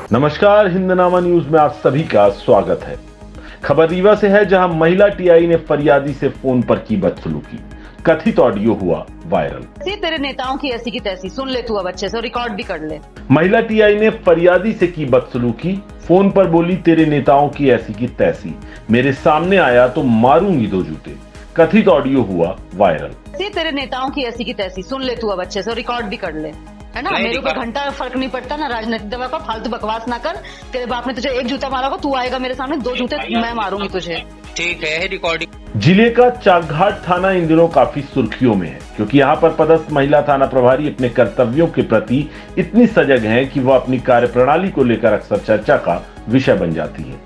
नमस्कार, हिंदनामा न्यूज में आप सभी का स्वागत है। खबर रीवा से है, जहां महिला टीआई ने फरियादी से फोन पर की बदसलूकी। कथित ऑडियो हुआ वायरल। तेरे नेताओं की ऐसी की तैसी सुन ले, तू अब अच्छे से रिकॉर्ड भी कर ले। महिला टीआई ने फरियादी से की बदसलूकी। फोन पर बोली, तेरे नेताओं की ऐसी की तैसी, मेरे सामने आया तो मारूंगी दो जूते। कथित ऑडियो हुआ वायरल। तेरे नेताओं की ऐसी की तैसी सुन ले, तू अब अच्छे से रिकॉर्ड भी कर ले, है ना। मेरे ऊपर घंटा फर्क नहीं पड़ता ना राजनीतिक दवा का। फालतू बकवास ना कर। तेरे बाप ने तुझे एक जूता मारा होगा, तू आएगा मेरे सामने दो जूते मैं मारूंगी तुझे। ठीक है, रिकॉर्डिंग। जिले का चाकघाट थाना इन दिनों काफी सुर्खियों में है, क्योंकि यहाँ पर पदस्थ महिला थाना प्रभारी अपने कर्तव्यों के प्रति इतनी सजग है कि वह अपनी कार्यप्रणाली को लेकर अक्सर चर्चा का विषय बन जाती है।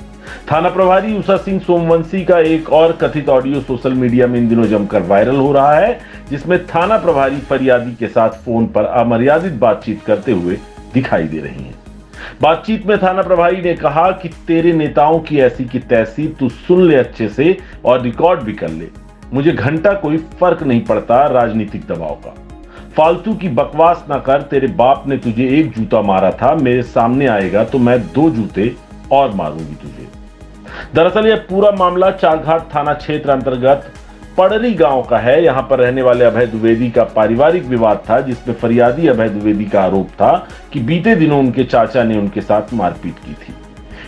थाना प्रभारी उषा सिंह सोमवंशी का एक और कथित ऑडियो सोशल मीडिया में इन दिनों जमकर वायरल हो रहा है, जिसमें थाना प्रभारी फरियादी के साथ फोन पर अमर्यादित बातचीत करते हुए दिखाई दे रही हैं। बातचीत में थाना प्रभारी ने कहा कि तेरे नेताओं की ऐसी की तैसी, तू सुन ले अच्छे से और रिकॉर्ड भी कर ले। मुझे घंटा कोई फर्क नहीं पड़ता राजनीतिक दबाव का। फालतू की बकवास ना कर। तेरे बाप ने तुझे एक जूता मारा था, मेरे सामने आएगा तो मैं दो जूते और मारूंगी तुझे। दरअसल यह पूरा मामला चाकघाट थाना क्षेत्र अंतर्गत पड़री गांव का है। यहां पर रहने वाले अभय द्विवेदी का पारिवारिक विवाद था, जिसमें फरियादी अभय द्विवेदी का आरोप था कि बीते दिनों उनके चाचा ने उनके साथ मारपीट की थी।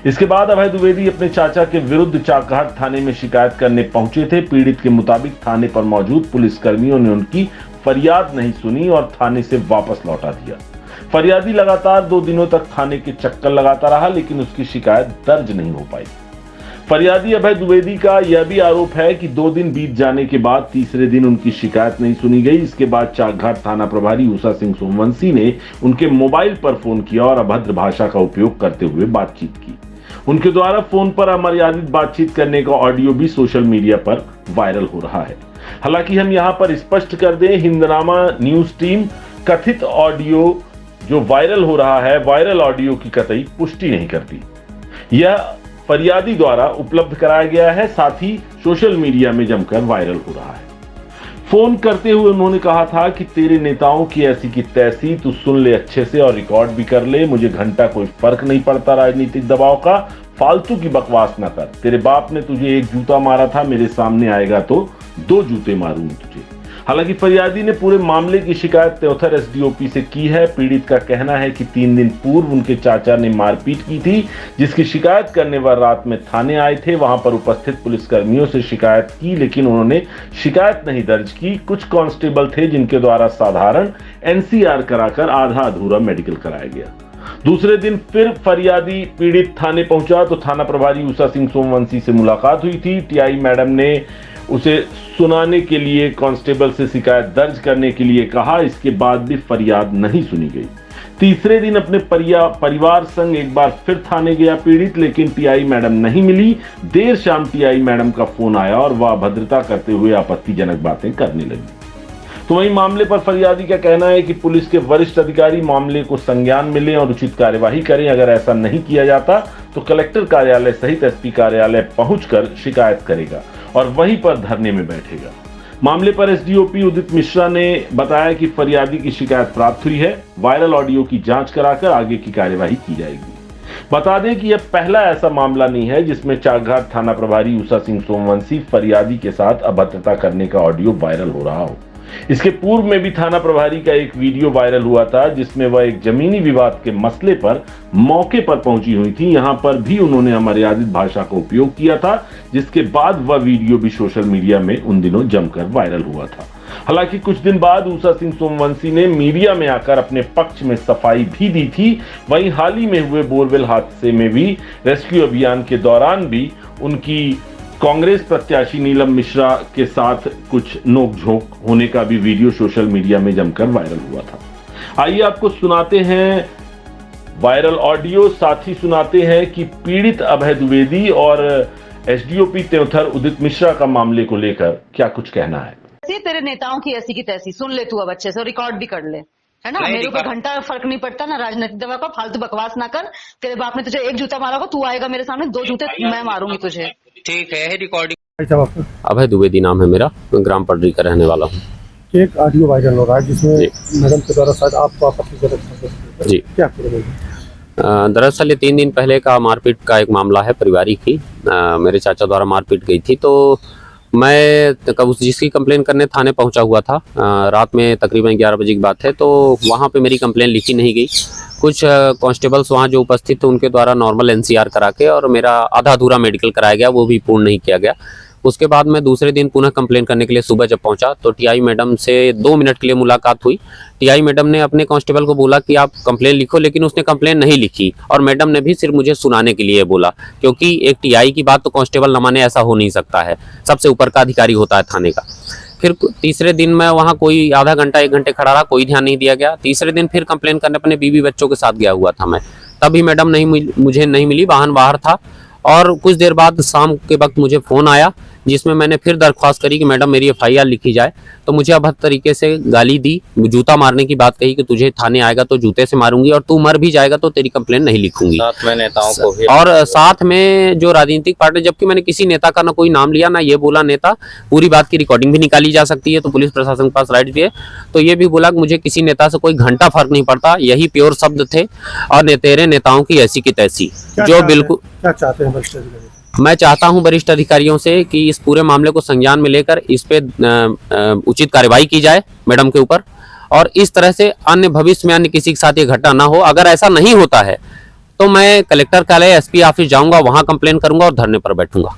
इसके बाद अभय द्विवेदी अपने चाचा के विरुद्ध चाकघाट थाने में शिकायत करने पहुंचे थे। पीड़ित के मुताबिक थाने पर मौजूद पुलिसकर्मियों ने उनकी फरियाद नहीं सुनी और थाने से वापस लौटा दिया। फरियादी लगातार 2 दिनों तक थाने के चक्कर लगाता रहा, लेकिन उसकी शिकायत दर्ज नहीं हो पाई। फरियादी अभय द्विवेदी का यह भी आरोप है कि 2 दिन बीत जाने के बाद तीसरे दिन उनकी शिकायत नहीं सुनी गई। इसके बाद चाकघाट थाना प्रभारी उषा सिंह सोमवंशी ने उनके मोबाइल पर फोन किया और अभद्र भाषा का उपयोग करते हुए बातचीत की। उनके द्वारा फोन पर अमर्यादित बातचीत करने का ऑडियो भी सोशल मीडिया पर वायरल हो रहा है। हालांकि हम यहाँ पर स्पष्ट कर दें, हिंदनामा न्यूज टीम कथित ऑडियो जो वायरल हो रहा है, वायरल ऑडियो की कतई पुष्टि नहीं करती। यह फरियादी द्वारा उपलब्ध कराया गया है, साथ ही सोशल मीडिया में जमकर वायरल हो रहा है। फोन करते हुए उन्होंने कहा था कि तेरे नेताओं की ऐसी की तैसी, तू सुन ले अच्छे से और रिकॉर्ड भी कर ले। मुझे घंटा कोई फर्क नहीं पड़ता राजनीतिक दबाव का। फालतू की बकवास ना कर। तेरे बाप ने तुझे एक जूता मारा था, मेरे सामने आएगा तो 2 जूते मारूंगी तुझे। हालांकि फरियादी ने पूरे मामले की शिकायत त्योथर एसडीओपी से की है। पीड़ित का कहना है कि 3 दिन पूर्व उनके चाचा ने मारपीट की थी, जिसकी शिकायत करने वह रात में थाने आए थे। वहां पर उपस्थित पुलिसकर्मियों से शिकायत की, लेकिन उन्होंने शिकायत नहीं दर्ज की। कुछ कांस्टेबल थे जिनके द्वारा साधारण एनसीआर कराकर आधा अधूरा मेडिकल कराया गया। दूसरे दिन फिर फरियादी पीड़ित थाने पहुंचा तो थाना प्रभारी उषा सिंह सोमवंशी से मुलाकात हुई थी। टीआई मैडम ने उसे सुनाने के लिए कांस्टेबल से शिकायत दर्ज करने के लिए कहा। इसके बाद भी फरियाद नहीं सुनी गई। तीसरे दिन अपने परिवार संग एक बार फिर थाने गया पीड़ित, लेकिन टीआई मैडम नहीं मिली। देर शाम टीआई मैडम का फोन आया और वह अभद्रता करते हुए आपत्तिजनक बातें करने लगी। तो वहीं मामले पर फरियादी का कहना है कि पुलिस के वरिष्ठ अधिकारी मामले को संज्ञान में लें और उचित कार्यवाही करें। अगर ऐसा नहीं किया जाता तो कलेक्टर कार्यालय सहित एसपी कार्यालय पहुंचकर शिकायत करेगा और वहीं पर धरने में बैठेगा। मामले पर एसडीओपी उदित मिश्रा ने बताया कि फरियादी की शिकायत प्राप्त हुई है। वायरल ऑडियो की जांच कराकर आगे की कार्यवाही की जाएगी। बता दें कि यह पहला ऐसा मामला नहीं है जिसमें चाकघाट थाना प्रभारी उषा सिंह सोमवंशी फरियादी के साथ अभद्रता करने का ऑडियो वायरल हो रहा हो। इसके पूर्व में भी थाना प्रभारी का एक वीडियो वायरल हुआ था, जिसमें वह एक जमीनी विवाद के मसले पर मौके पर पहुंची हुई थी। यहां पर भी उन्होंने अमर्यादित भाषा का उपयोग किया था, जिसके बाद वह वीडियो भी सोशल मीडिया में उन दिनों जमकर वायरल हुआ था। हालांकि कुछ दिन बाद उषा सिंह सोमवंशी ने मीडिया में आकर अपने पक्ष में सफाई भी दी थी। वहीं हाल ही में हुए बोरवेल हादसे में भी रेस्क्यू अभियान के दौरान भी उनकी कांग्रेस प्रत्याशी नीलम मिश्रा के साथ कुछ नोकझोंक होने का भी वीडियो सोशल मीडिया में जमकर वायरल हुआ था। आइए आपको सुनाते हैं वायरल ऑडियो, साथ ही सुनाते हैं कि पीड़ित अभय द्विवेदी और एसडीओपी त्योथर उदित मिश्रा का मामले को लेकर क्या कुछ कहना है। तेरे नेताओं की ऐसी की तैसी सुन ले, तू अब अच्छे से रिकॉर्ड भी कर ले, है ना। मेरे ऊपर घंटा फर्क नहीं पड़ता ना राजनीतिक दवा का। फालतू बकवास ना कर। तेरे बाप ने तुझे एक जूता मारा होगा, तू आएगा मेरे सामने 2 जूते मैं मारूंगी तुझे। ठीक है, रिकॉर्डिंग। अभय द्विवेदी नाम है मेरा, ग्राम पड़री का रहने वाला हूँ। एक ऑडियो वायरल हो रहा है जिसमें मैडम के द्वारा शायद आपको आपत्तिजनक जी क्या करेंगे? दरअसल ये 3 दिन पहले का मारपीट का एक मामला है पारिवारिक ही। मेरे चाचा द्वारा मारपीट गई थी, तो मैं जिसकी कंप्लेन करने थाने पहुंचा हुआ था। रात में तकरीबन 11 बजे की बात है, तो वहां पे मेरी कंप्लेन लिखी नहीं गई। कुछ कांस्टेबल्स वहां जो उपस्थित थे उनके द्वारा नॉर्मल एनसीआर करा के और मेरा आधा अधूरा मेडिकल कराया गया, वो भी पूर्ण नहीं किया गया। उसके बाद मैं दूसरे दिन पुनः कंप्लेन करने के लिए सुबह जब पहुंचा तो टीआई मैडम से 2 मिनट के लिए मुलाकात हुई। टीआई मैडम ने अपने कांस्टेबल को बोला कि आप कंप्लेन लिखो, लेकिन उसने कंप्लेन नहीं लिखी और मैडम ने भी सिर्फ मुझे सुनाने के लिए बोला, क्योंकि एक टीआई की बात तो कांस्टेबल न माने ऐसा हो नहीं सकता है, सबसे ऊपर का अधिकारी होता है थाने का। फिर तीसरे दिन मैं वहाँ कोई आधा घंटा 1 घंटे खड़ा रहा, कोई ध्यान नहीं दिया गया। तीसरे दिन फिर कंप्लेन करने अपने बीवी बच्चों के साथ गया हुआ था मैं, तभी मैडम मुझे नहीं मिली, वाहन बाहर था। और कुछ देर बाद शाम के वक्त मुझे फ़ोन आया जिसमें मैंने फिर दरख्वास्त करी कि मैडम मेरी एफआईआर लिखी जाए। तो मुझे अभद्र तरीके से गाली दी, जूता मारने की बात कही कि तुझे थाने आएगा तो जूते से मारूंगी और तू मर भी जाएगा तो तेरी कंप्लेन नहीं लिखूंगी। साथ में नेताओं को भी और साथ में जो राजनीतिक पार्टी, जबकि मैंने किसी नेता का ना कोई नाम लिया ना ये बोला नेता, पूरी बात की रिकॉर्डिंग भी निकाली जा सकती है, तो पुलिस प्रशासन के पास राइट भी है। तो ये भी बोला कि मुझे किसी नेता से कोई घंटा फर्क नहीं पड़ता, यही प्योर शब्द थे। और तेरे नेताओं की ऐसी की तैसी, जो बिल्कुल क्या चाहते हैं वरिष्ठ अधिकारी? मैं चाहता हूं वरिष्ठ अधिकारियों से कि इस पूरे मामले को संज्ञान में लेकर इस पे उचित कार्रवाई की जाए मैडम के ऊपर, और इस तरह से अन्य भविष्य में अन्य किसी के साथ ये घटना ना हो। अगर ऐसा नहीं होता है तो मैं कलेक्टर कार्यालय एसपी ऑफिस जाऊंगा, वहां कंप्लेन करूंगा और धरने पर बैठूंगा।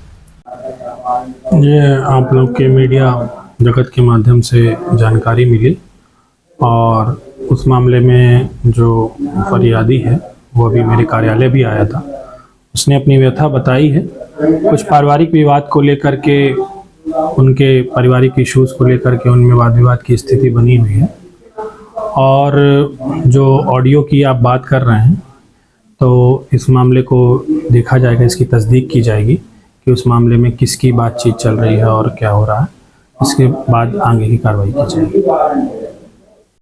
ये आप लोग के मीडिया जगत के माध्यम से जानकारी मिली और उस मामले में जो फरियादी है वो अभी मेरे कार्यालय भी आया था। उसने अपनी व्यथा बताई है, कुछ पारिवारिक विवाद को लेकर के, उनके पारिवारिक इश्यूज को लेकर के उनमें वाद विवाद की स्थिति बनी हुई है। और जो ऑडियो की आप बात कर रहे हैं, तो इस मामले को देखा जाएगा, इसकी तस्दीक की जाएगी कि उस मामले में किसकी बातचीत चल रही है और क्या हो रहा है। इसके बाद आगे की कार्रवाई की जाएगी।